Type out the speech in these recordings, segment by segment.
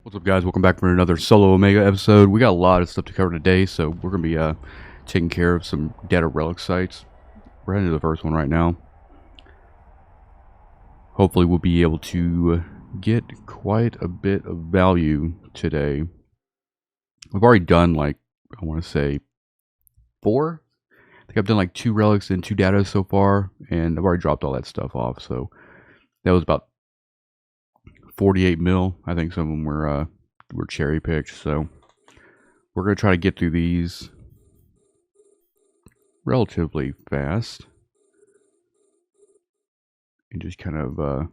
What's up, guys? Welcome back for another solo Omega episode. We got a lot of stuff to cover today, so we're going to be taking care of some data relic sites. We're heading to the first one right now. Hopefully we'll be able to get quite a bit of value today. I've already done, like, I want to say 4? I think I've done like 2 relics and 2 data so far, and I've already dropped all that stuff off, so that was about 48 mil. I think some of them were cherry picked, so we're gonna try to get through these relatively fast and just kind of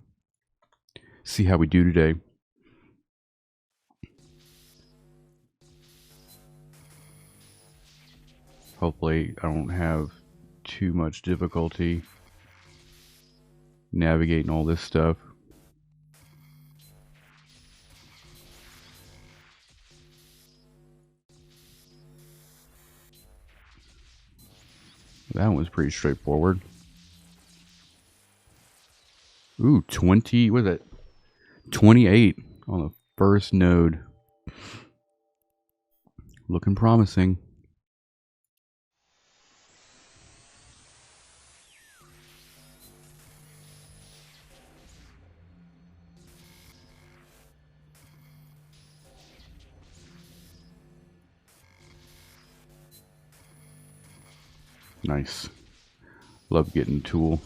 see how we do today. Hopefully I don't have too much difficulty navigating all this stuff. That was pretty straightforward. Ooh, 20, what is it? 28 on the first node. Looking promising. Nice. Love getting tool.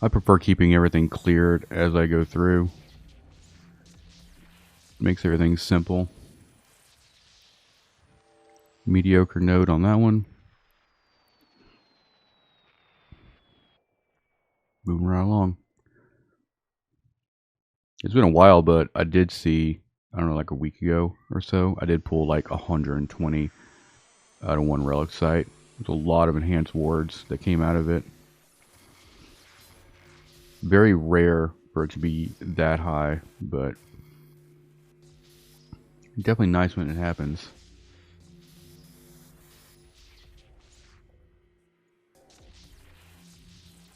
I prefer keeping everything cleared as I go through. Makes everything simple. Mediocre node on that one. Moving right along. It's been a while, but I did see, I don't know, like a week ago or so, I did pull like 120 out of one relic site. There's a lot of enhanced wards that came out of it. Very rare for it to be that high, but definitely nice when it happens.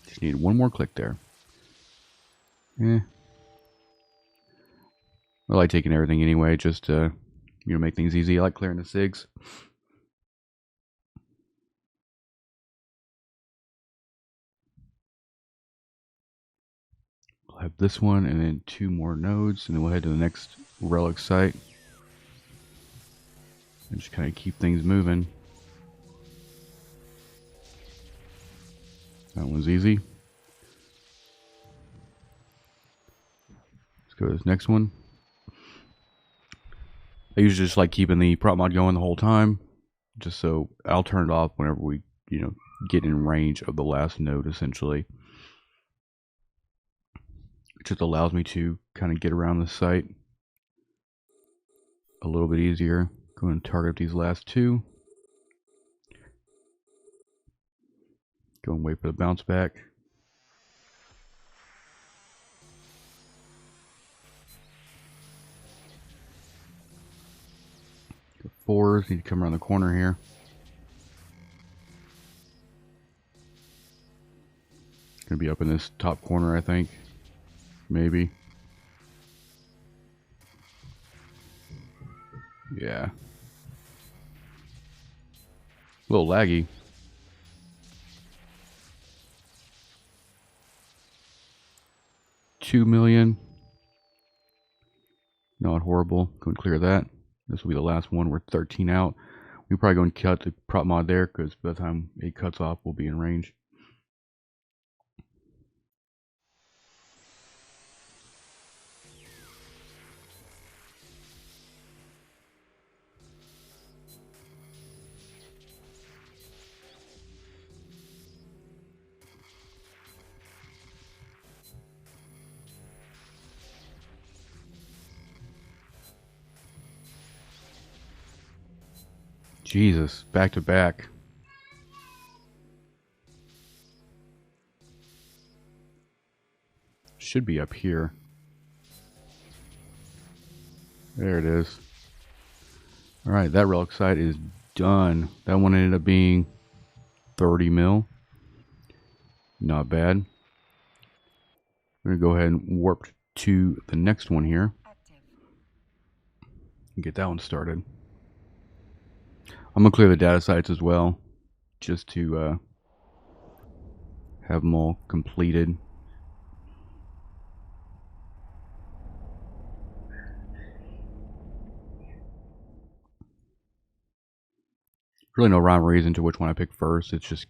Just need one more click there. I like taking everything anyway, just to, make things easy. I like clearing the SIGs. We'll have this one and then 2 more nodes, and then we'll head to the next relic site. And just kind of keep things moving. That one's easy. Let's go to this next one. I usually just like keeping the prop mod going the whole time, just so I'll turn it off whenever we, get in range of the last node, essentially. It just allows me to kind of get around the site a little bit easier. Go and target these last 2. Go and wait for the bounce back. The 4s need to come around the corner here. Gonna be up in this top corner, I think. Maybe. Yeah. A little laggy. $2 million. Not horrible. Go and clear that. This will be the last one. We're 13 out. We're probably going to cut the prop mod there, because by the time it cuts off, we'll be in range. Jesus, back to back. Should be up here. There it is. Alright, that relic site is done. That one ended up being 30 mil. Not bad. We're going to go ahead and warp to the next one here. And get that one started. I'm going to clear the data sites as well, just to have them all completed. Really no rhyme or reason to which one I pick first. It's just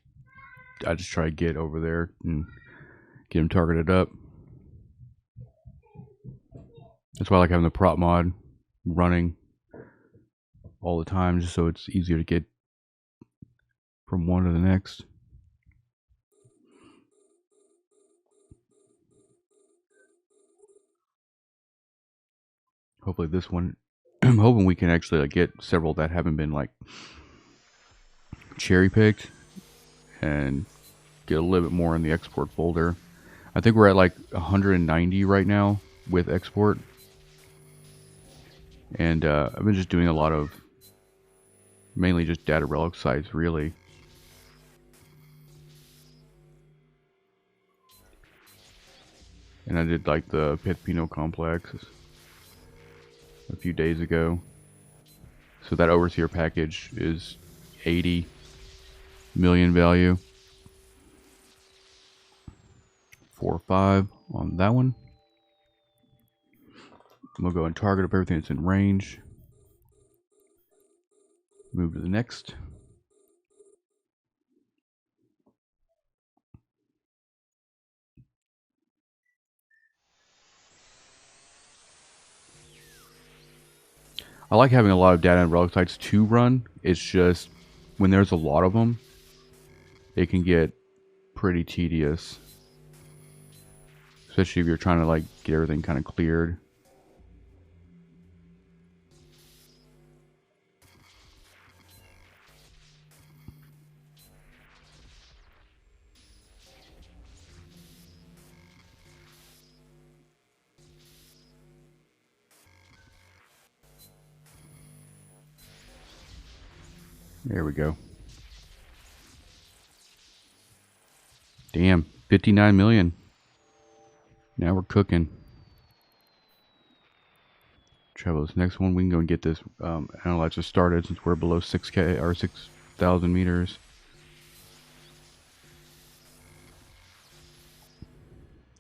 I just try to get over there and get them targeted up. That's why I like having the prop mod running all the time, just so it's easier to get from one to the next. Hopefully this one, I'm hoping we can actually like get several that haven't been like cherry picked and get a little bit more in the export folder. I think we're at like 190 right now with export. And I've been just doing a lot of mainly just data relic sites, really. And I did like the Pino complex a few days ago. So that overseer package is 80 million value. 4 or 5 on that one. We'll go and target up everything that's in range. Move to the next. I like having a lot of data and relic sites to run. It's just when there's a lot of them, it can get pretty tedious. Especially if you're trying to like get everything kind of cleared. There we go. Damn, 59 million. Now we're cooking. Travel this next one. We can go and get this analyzer started since we're below 6K or 6,000 meters.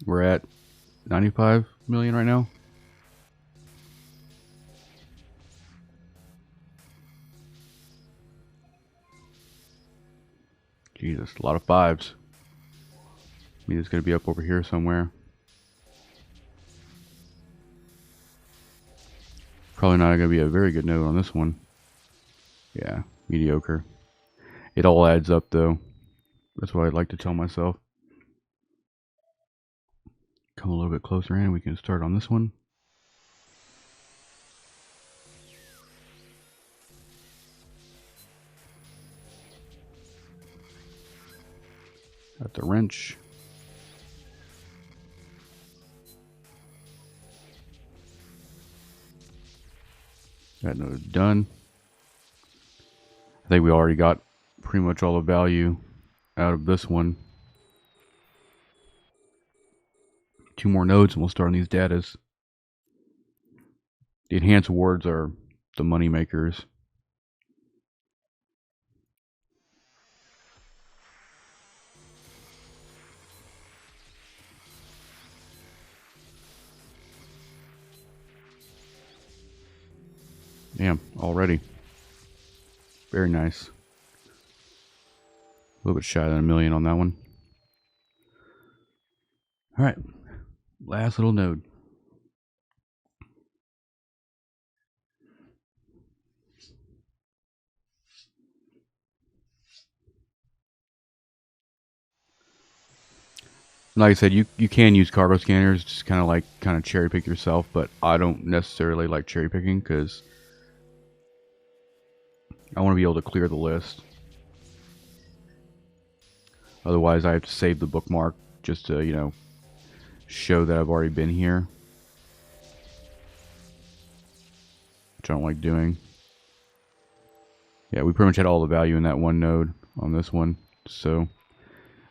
We're at 95 million right now. Jesus, a lot of 5s. I mean, it's going to be up over here somewhere. Probably not going to be a very good node on this one. Yeah, mediocre. It all adds up though. That's what I'd like to tell myself. Come a little bit closer in, we can start on this one. Got the wrench. That node's done. I think we already got pretty much all the value out of this one. 2 more nodes and we'll start on these datas. The enhanced awards are the money makers. Damn, already. Very nice. A little bit shy than a million on that one. Alright, last little node. Like I said, you can use cargo scanners, just kind of cherry pick yourself, but I don't necessarily like cherry picking because I want to be able to clear the list. Otherwise, I have to save the bookmark just to, you know, show that I've already been here, which I don't like doing. Yeah, we pretty much had all the value in that one node on this one, so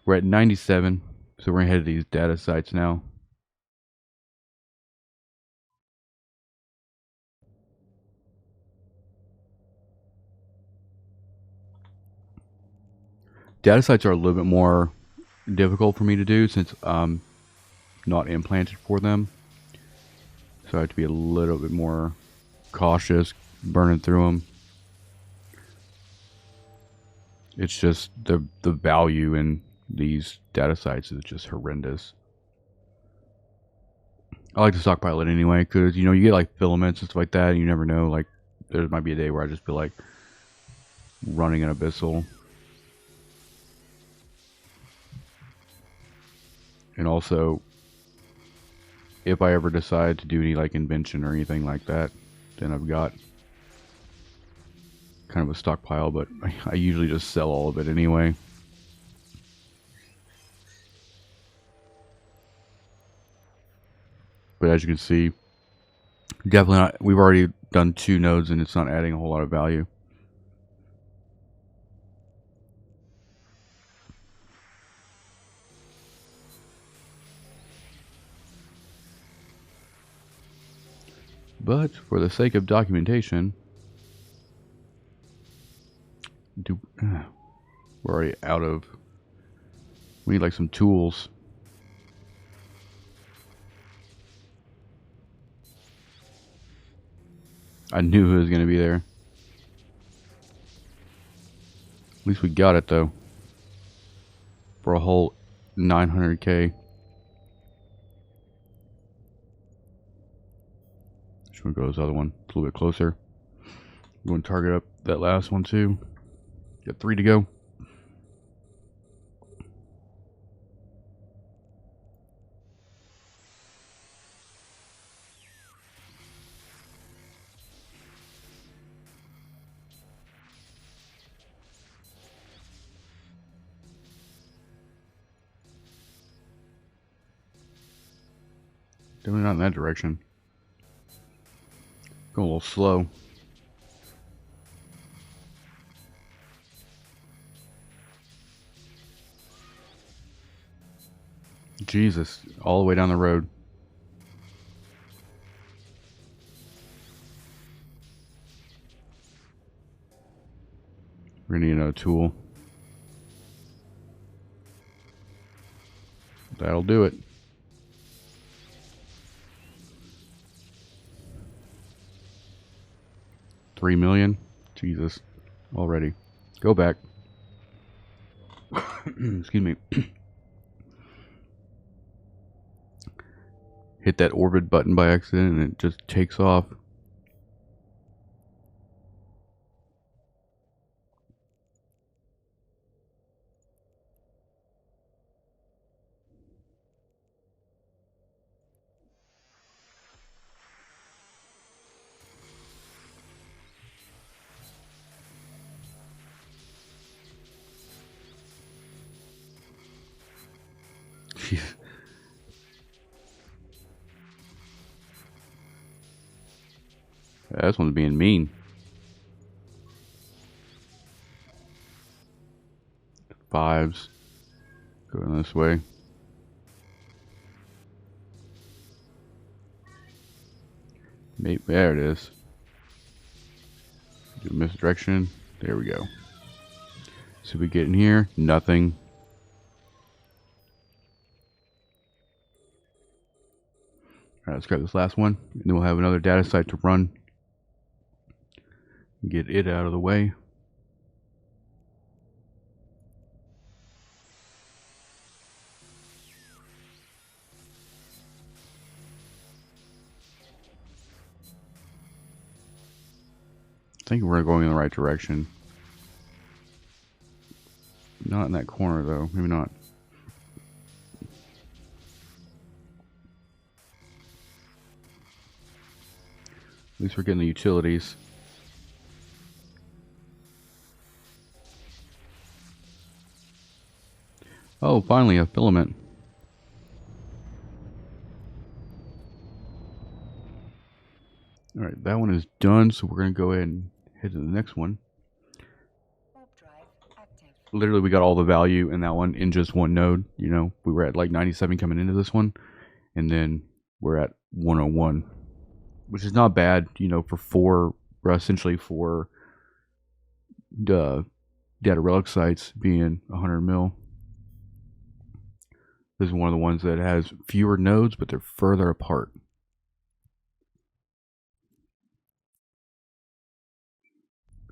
we're at 97. So we're gonna head to these data sites now. Data sites are a little bit more difficult for me to do since I'm not implanted for them. So I have to be a little bit more cautious burning through them. It's just the value in these data sites is just horrendous. I like to stockpile it anyway because, you know, you get like filaments and stuff like that and you never know. Like, there might be a day where I just feel like running an abyssal. And also, if I ever decide to do any like invention or anything like that, then I've got kind of a stockpile, but I usually just sell all of it anyway. But as you can see, definitely not. We've already done 2 nodes and it's not adding a whole lot of value. But for the sake of documentation, we're already out of. We need like some tools. I knew it was going to be there. At least we got it though. For a whole 900k. Just want to go to this other one. It's a little bit closer. I'm going to target up that last one too. Got 3 to go. Definitely not in that direction. Going a little slow. Jesus, all the way down the road. We're gonna need another tool. That'll do it. $3 million? Jesus. Already. Go back. Excuse me. Hit that orbit button by accident and it just takes off. This one's being mean. 5s. Going this way. Maybe, there it is. Do misdirection. There we go. So we get in here. Nothing. Alright, let's grab this last one. And then we'll have another data site to run. Get it out of the way. I think we're going in the right direction. Not in that corner though. Maybe not. At least we're getting the utilities. Oh, finally a filament. Alright, that one is done, so we're going to go ahead and head to the next one. Warp drive active. literally we got all the value in that one in just one node. You know, we were at like 97 coming into this one, and then we're at 101, which is not bad, you know, for essentially for the data relic sites being 100 mil. This is one of the ones that has fewer nodes, but they're further apart.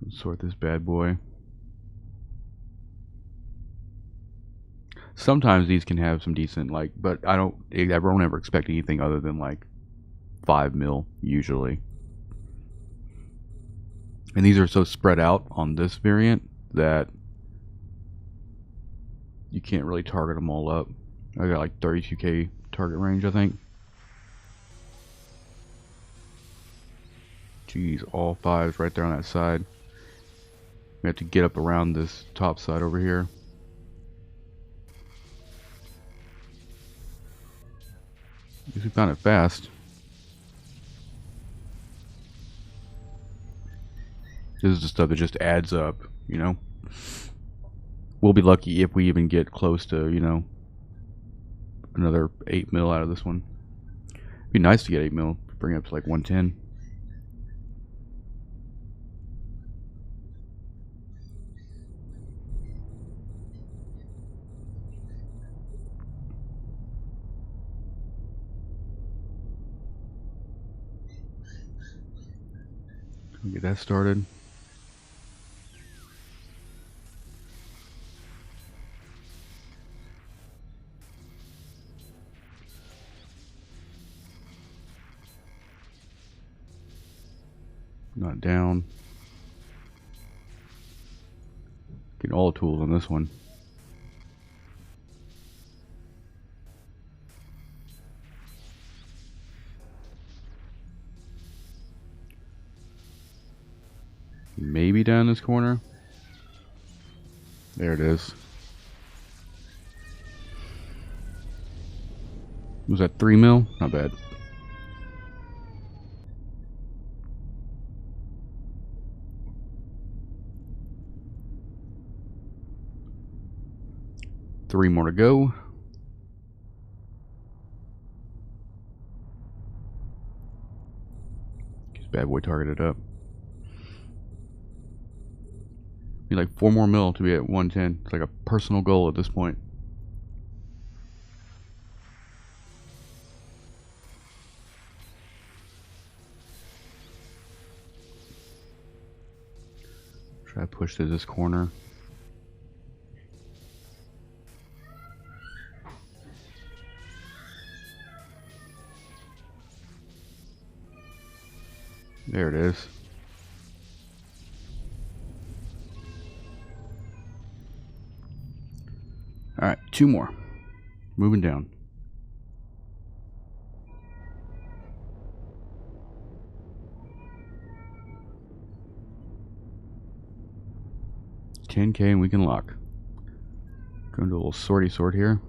Let's sort this bad boy. Sometimes these can have some decent, like, but I don't ever expect anything other than like 5 mil usually. And these are so spread out on this variant that you can't really target them all up. I got like 32k target range, I think. Jeez, all 5s right there on that side. We have to get up around this top side over here. Guess we found it fast. This is the stuff that just adds up, you know. We'll be lucky if we even get close to, you know, another 8 mil out of this one. It'd be nice to get 8 mil, bring it up to like 110. Get that started. Not down. Get all the tools on this one. Maybe down this corner. There it is. Was that 3 mil? Not bad. Three more to go. Get bad boy targeted up. Need like 4 more mil to be at 110. It's like a personal goal at this point. Try to push to this corner. There it is. Alright, 2 more. Moving down. $10K and we can lock. Going to a little sorty sort here.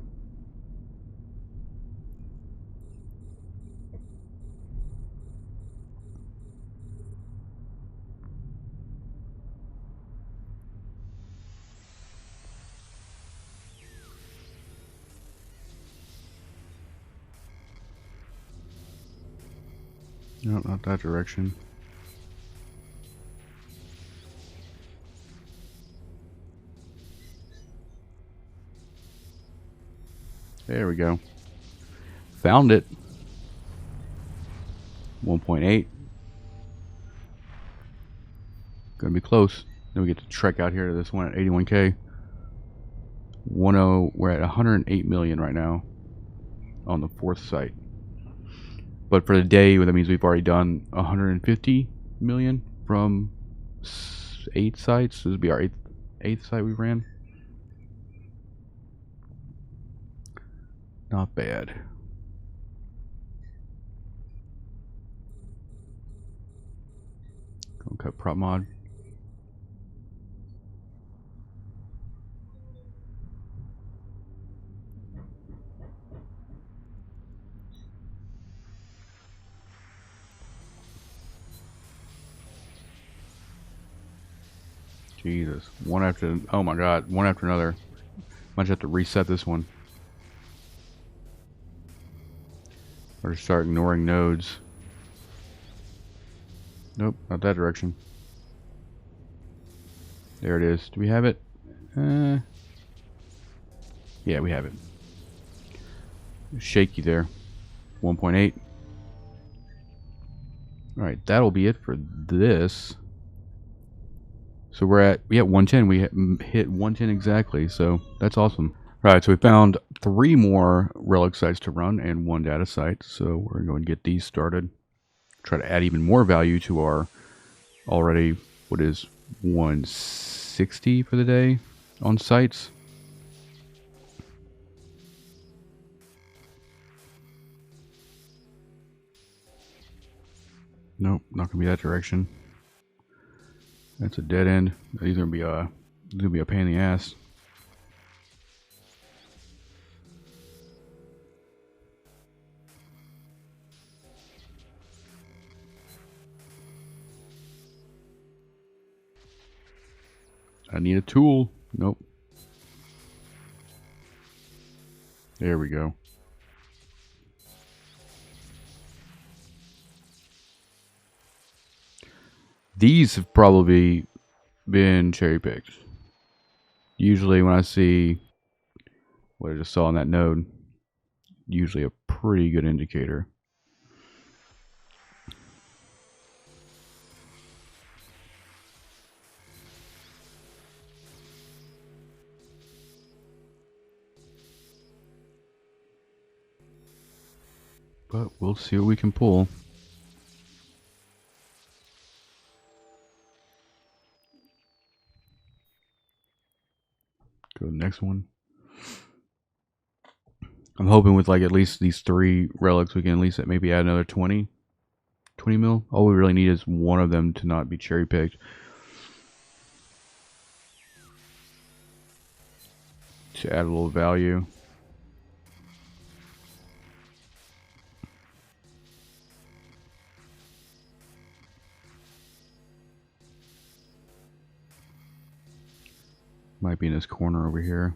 No, not that direction. There we go. Found it. 1.8. Gonna be close. Then we get to trek out here to this one at 81K. 10. We're at 108 million right now on the 4th site. But for the day, that means we've already done 150 million from 8 sites. This would be our 8th site we ran. Not bad. Go cut prop mod. Jesus. One after... Oh my god. One after another. Might have to reset this one. Or just start ignoring nodes. Nope, not that direction. There it is. Do we have it? Yeah, we have it. Shaky there. 1.8. Alright, that'll be it for this. So we're at 110. We hit 110 exactly, so that's awesome. Alright, so we found 3 more relic sites to run and 1 data site. So we're going to get these started. Try to add even more value to our already, what is 160 for the day on sites. Nope, not gonna be that direction. That's a dead end. These are gonna be a pain in the ass. I need a tool. Nope. There we go. These have probably been cherry picked. Usually when I see what I just saw on that node, usually a pretty good indicator. But we'll see what we can pull. Go to the next one. I'm hoping with like at least these 3 relics we can at least maybe add another 20 mil. All we really need is one of them to not be cherry picked. To add a little value. Might be in this corner over here.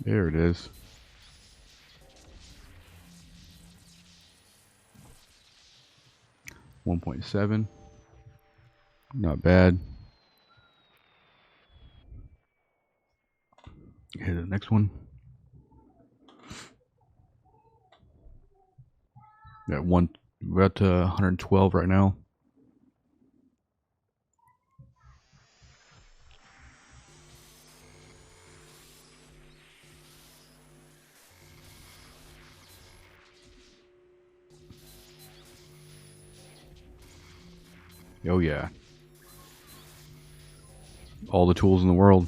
There it is. $1.7. Not bad. Hit the next one. Got one. We're at 112 right now. Oh yeah. All the tools in the world.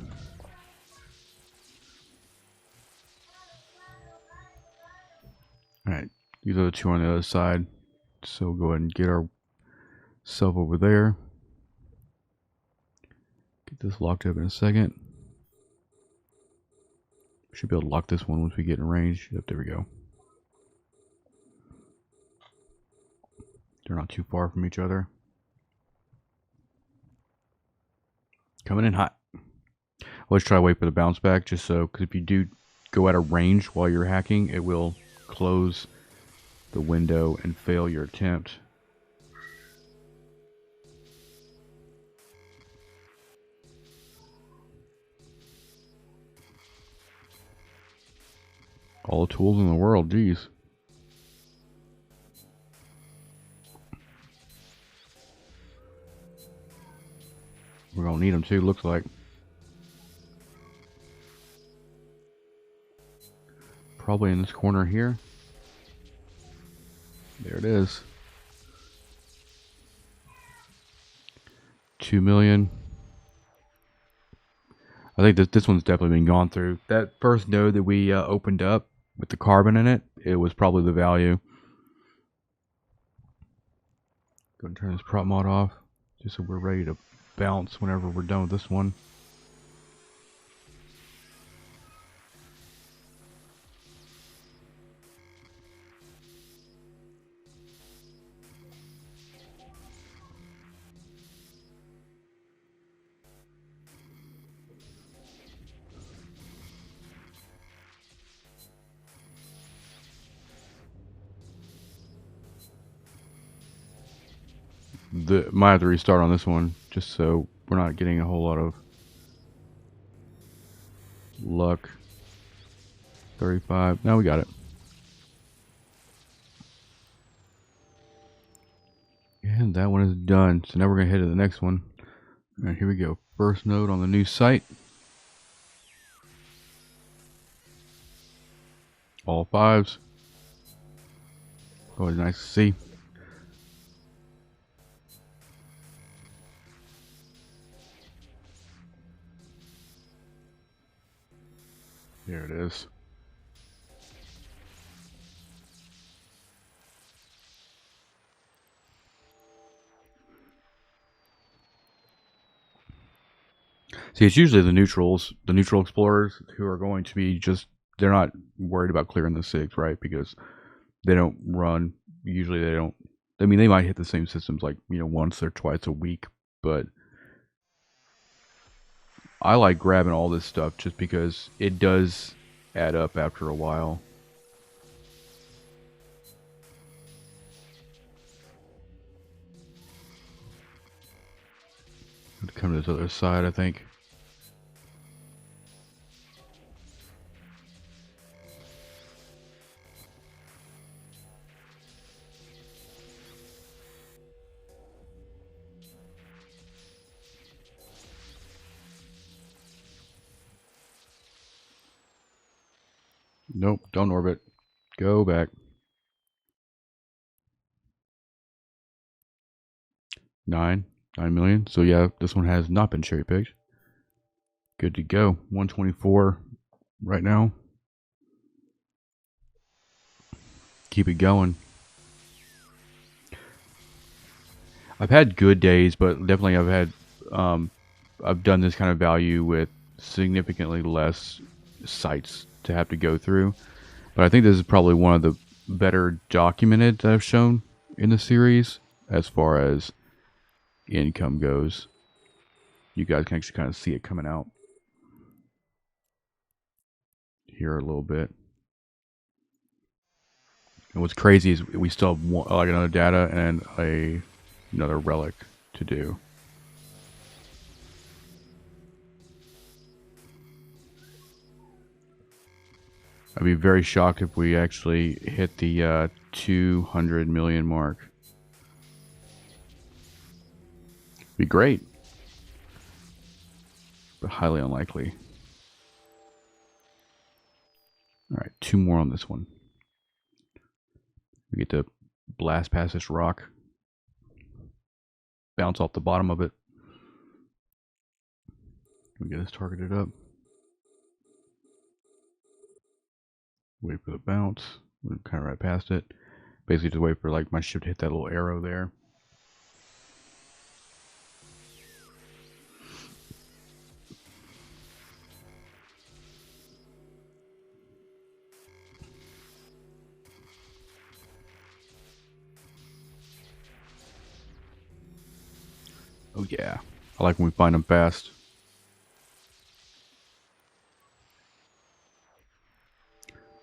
Alright, these are the 2 on the other side. So we'll go ahead and get ourselves over there. Get this locked up in a second. Should be able to lock this one once we get in range. Yep, there we go. They're not too far from each other. Coming in hot. Let's try to wait for the bounce back, just so, because if you do go out of range while you're hacking, it will close the window and fail your attempt. All the tools in the world, geez. We're gonna need them too, looks like. Probably in this corner here. There it is. 2 million. I think this one's definitely been gone through. That first node that we opened up with the carbon in it, it was probably the value. Go and turn this prop mod off, just so we're ready to bounce whenever we're done with this one. might have to restart on this one just so we're not getting a whole lot of luck. 35. Now we got it. And that one is done. So now we're going to head to the next one. All right, here we go. First node on the new site. All 5s. Always nice to see. There it is. See, it's usually the neutral explorers who are going to be they're not worried about clearing the 6, right? Because they don't run, usually they don't, I mean, they might hit the same systems like, once or twice a week, but I like grabbing all this stuff just because it does add up after a while. Come to this other side, I think. Nope, don't orbit. Go back. 9 million. So yeah, this one has not been cherry picked. Good to go. 124 right now. Keep it going. I've had good days, but definitely I've done this kind of value with significantly less sites to have to go through. But I think this is probably one of the better documented that I've shown in the series as far as income goes. You guys can actually kind of see it coming out here a little bit. And what's crazy is we still have like another data and another relic to do. I'd be very shocked if we actually hit the 200 million mark. Be great, but highly unlikely. All right, 2 more on this one. We get to blast past this rock, bounce off the bottom of it. We get this targeted up. Wait for the bounce. We're kind of right past it. Basically, just wait for like my ship to hit that little arrow there. Oh yeah, I like when we find them fast.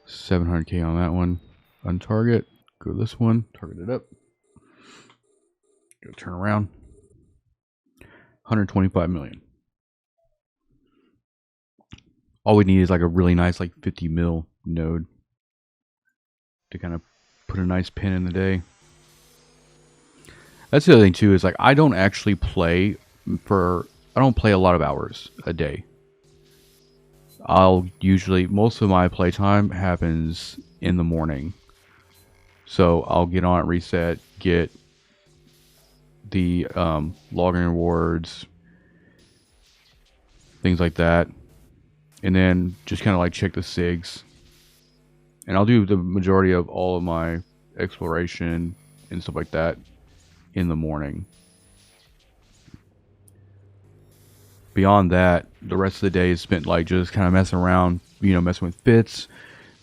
$700K on that one. Untarget. Go to this one. Target it up. Go turn around. 125 million. All we need is like a really nice like 50 mil node to kind of put a nice pin in the day. That's the other thing too, is like I don't actually play I don't play a lot of hours a day. Most of my playtime happens in the morning. So I'll get on at reset, get the login rewards, things like that, and then just kind of like check the SIGs. And I'll do the majority of all of my exploration and stuff like that in the morning. Beyond that, the rest of the day is spent like just kind of messing around, messing with fits,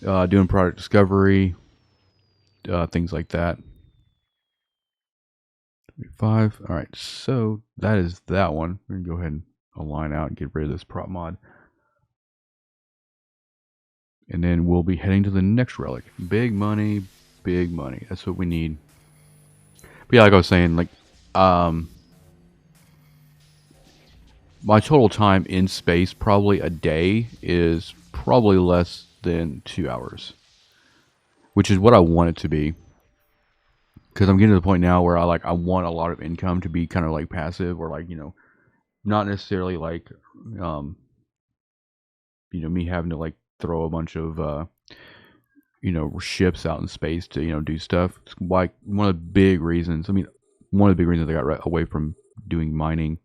doing product discovery, things like that. 5. All right, so that is that one. We're gonna go ahead and align out and get rid of this prop mod, and then we'll be heading to the next relic. Big money, big money. That's what we need. But yeah, like I was saying, like My total time in space, probably a day, is probably less than 2 hours, which is what I want it to be. Because I'm getting to the point now where I want a lot of income to be kind of like passive, or like, you know, not necessarily like you know, me having to like throw a bunch of you know, ships out in space to, you know, do stuff. It's like one of the big reasons. I mean, one of the big reasons I got away from doing mining.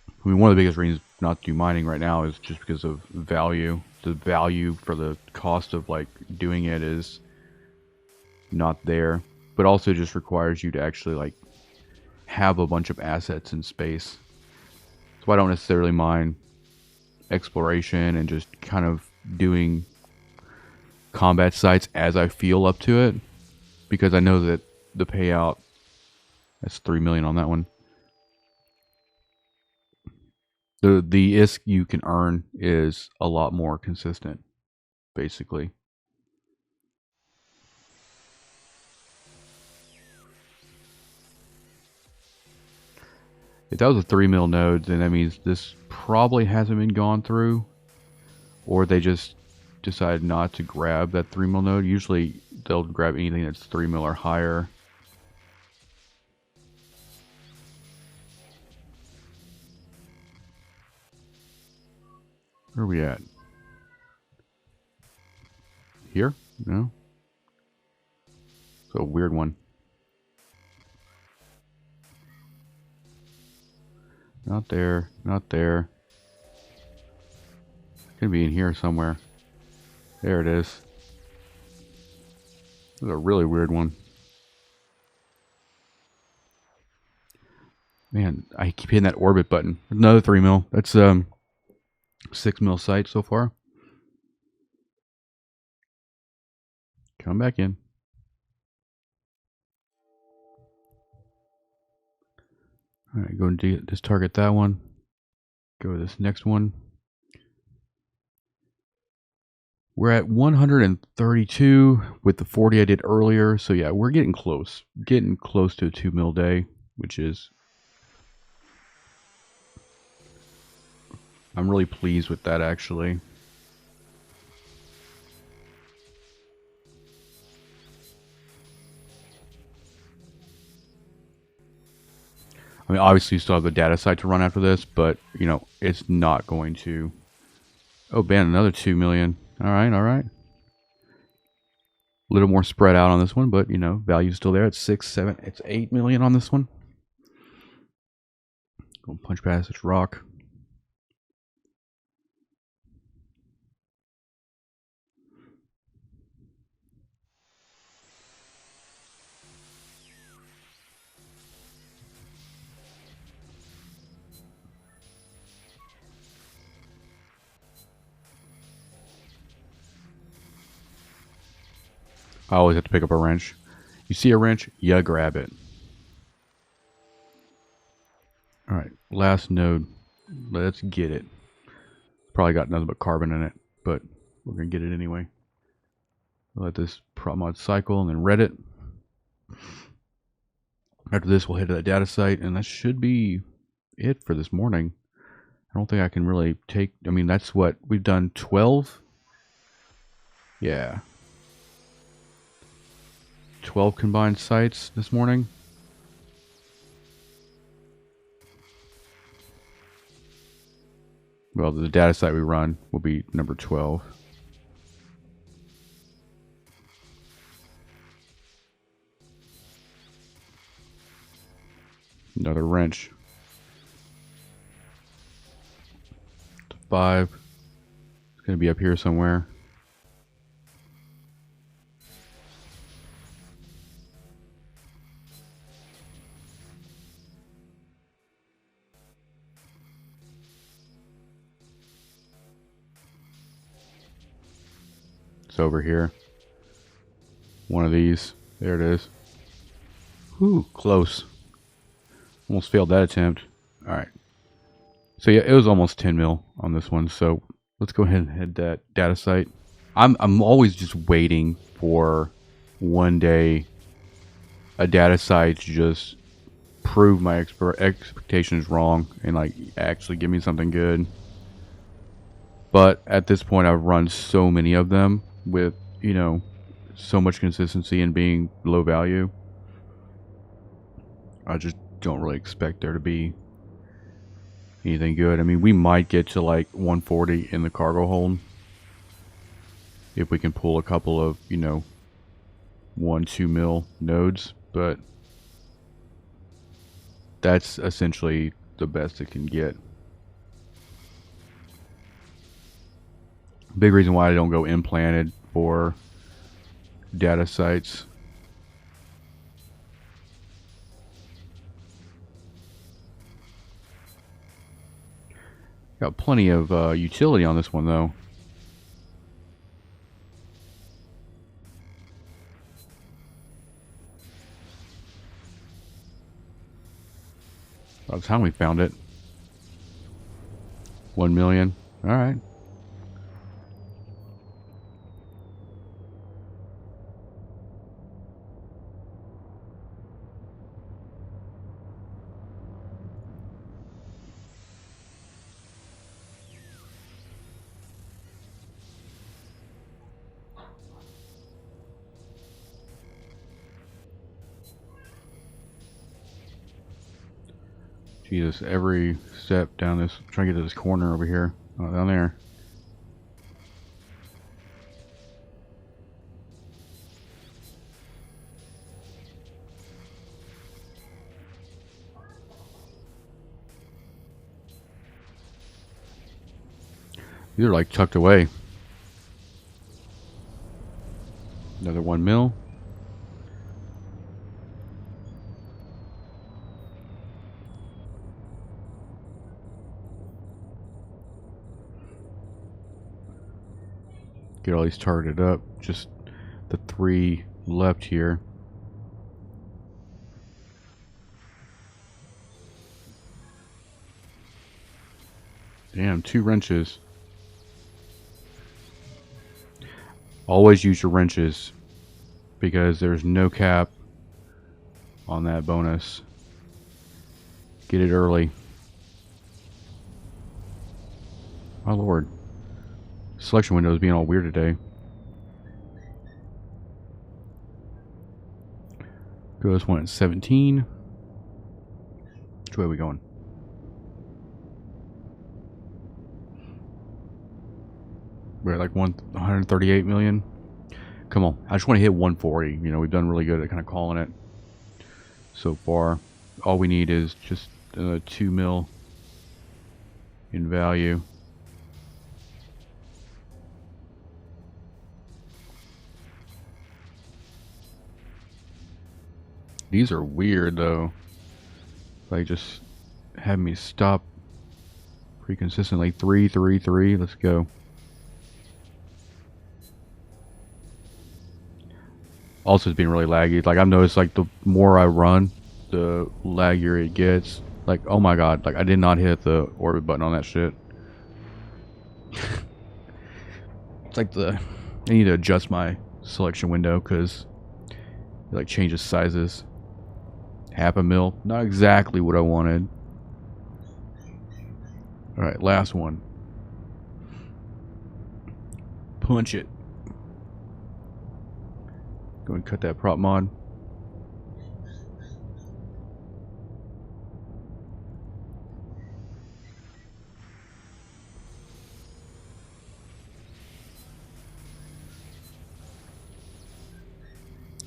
I mean, one of the biggest reasons not to do mining right now is just because of value. The value for the cost of like doing it is not there, but also just requires you to actually like have a bunch of assets in space. So I don't necessarily mine exploration and just kind of doing combat sites as I feel up to it, because I know that the payout, that's 3 million on that one. The ISK you can earn is a lot more consistent, basically. If that was a 3 mil node, then that means this probably hasn't been gone through, or they just decided not to grab that 3 mil node. Usually they'll grab anything that's 3 mil or higher. Where are we at? Here? No? It's a weird one. Not there. Not there. It's gonna be in here somewhere. There it is. This is a really weird one. Man, I keep hitting that orbit button. Another 3 mil. That's 6 mil site so far. Come back in. Alright, go and just target that one. Go to this next one. We're at 132 with the 40 I did earlier. So yeah, we're getting close. Getting close to a 2 mil day, which is... I'm really pleased with that, actually. I mean, obviously you still have the data site to run after this, but, you know, it's not going to... Oh, man, another 2 million. Alright, alright. A little more spread out on this one, but, you know, value's still there. It's 6, 7, it's 8 million on this one. Go punch past this rock. I always have to pick up a wrench. You see a wrench, you grab it. Alright, last node. Let's get it. Probably got nothing but carbon in it, but we're going to get it anyway. Let this prop mod cycle and then read it. After this, we'll head to that data site, and that should be it for this morning. I don't think I can really take... I mean, that's what... We've done 12? Yeah. 12 combined sites this morning. Well, the data site we run will be number 12. Another wrench. 5. It's going to be up here somewhere. It's over here. One of these. There it is. Whew, close. Almost failed that attempt. Alright. So yeah, it was almost 10 mil on this one. So let's go ahead and head that data site. I'm always just waiting for one day a data site to just prove my expectations wrong and like actually give me something good. But at this point, I've run so many of them with, you know, so much consistency and being low value. I just don't really expect there to be anything good. I mean, we might get to like 140 in the cargo hold if we can pull a couple of, you know, 1-2 mil nodes, but that's essentially the best it can get. Big reason why I don't go implanted for data sites. Got plenty of utility on this one though. By the time we found it. 1 million. Alright. Jesus, every step down this, trying to get to this corner over here. Oh, down there. These are like tucked away. Another 1 mil. Get all these targeted up. Just the 3 left here. Damn, 2 wrenches. Always use your wrenches because there's no cap on that bonus. Get it early. My lord. Selection window is being all weird today. Go this one at 17. Which way are we going? We're at like 138 million. Come on. I just want to hit 140. You know, we've done really good at kind of calling it so far. All we need is just 2 mil in value. These are weird though. Like just have me stop pretty consistently. 3, 3, 3. Let's go. Also, it's being really laggy. Like I've noticed, like the more I run, the laggier it gets. Like, oh my god! Like I did not hit the orbit button on that shit. It's like I need to adjust my selection window because it like changes sizes. 0.5 mil, not exactly what I wanted. All right, last one. Punch it. Go and cut that prop mod.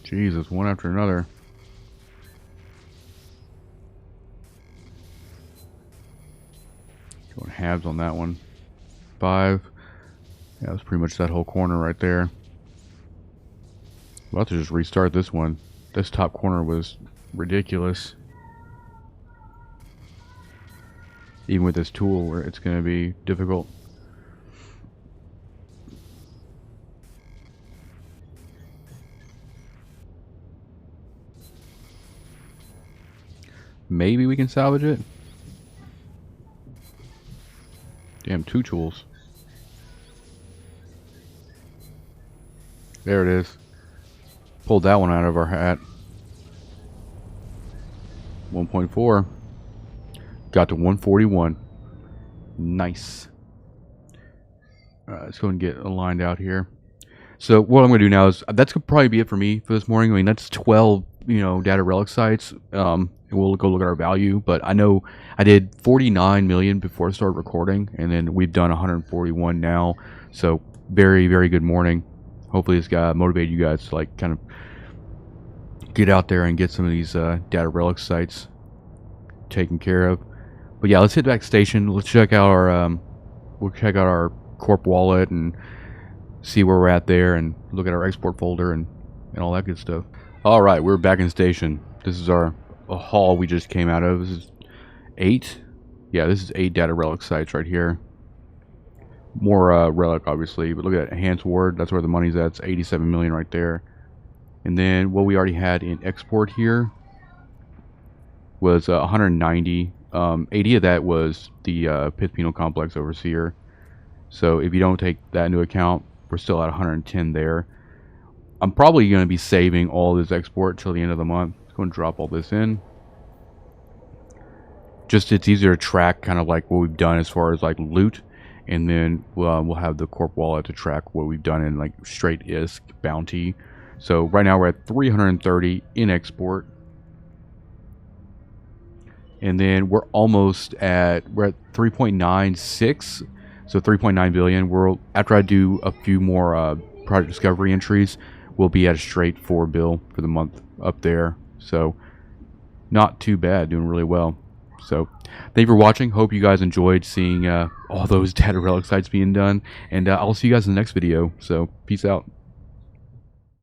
Jesus, one after another. Going halves on that one. 5. Yeah, that was pretty much that whole corner right there. We'll have to just restart this one. This top corner was ridiculous. Even with this tool, where it's going to be difficult. Maybe we can salvage it. Damn, 2 tools. There it is. Pulled that one out of our hat. 1.4. Got to 141. Nice. Let's go and get aligned out here. So what I'm going to do now is, that's going to probably be it for me for this morning. I mean, that's 12, data relic sites. And we'll go look at our value. But I know I did 49 million before I started recording, and then we've done 141 now. So very, very good morning. Hopefully this guy motivated you guys to like kind of get out there and get some of these data relic sites taken care of. But yeah, let's hit back station. Let's check out our corp wallet and see where we're at there, and look at our export folder and all that good stuff. All right, we're back in station. This is a haul we just came out of. This is 8. Yeah, this is 8 data relic sites right here. More relic, obviously, but look at that enhanced ward. That's where the money's at. It's 87 million right there. And then what we already had in export here was 190. 80 of that was the Pith Penal Complex Overseer. So if you don't take that into account, we're still at 110 there. I'm probably going to be saving all this export till the end of the month. Let's go and drop all this in. Just, it's easier to track kind of like what we've done as far as like loot, and then we'll have the corp wallet to track what we've done in like straight ISK bounty. So right now we're at 330 in export. And then we're at 3.96, so 3.9 billion. After I do a few more project discovery entries, we'll be at a straight 4 bill for the month up there. So not too bad, doing really well. So thank you for watching. Hope you guys enjoyed seeing all those data relic sites being done, and I'll see you guys in the next video. So peace out.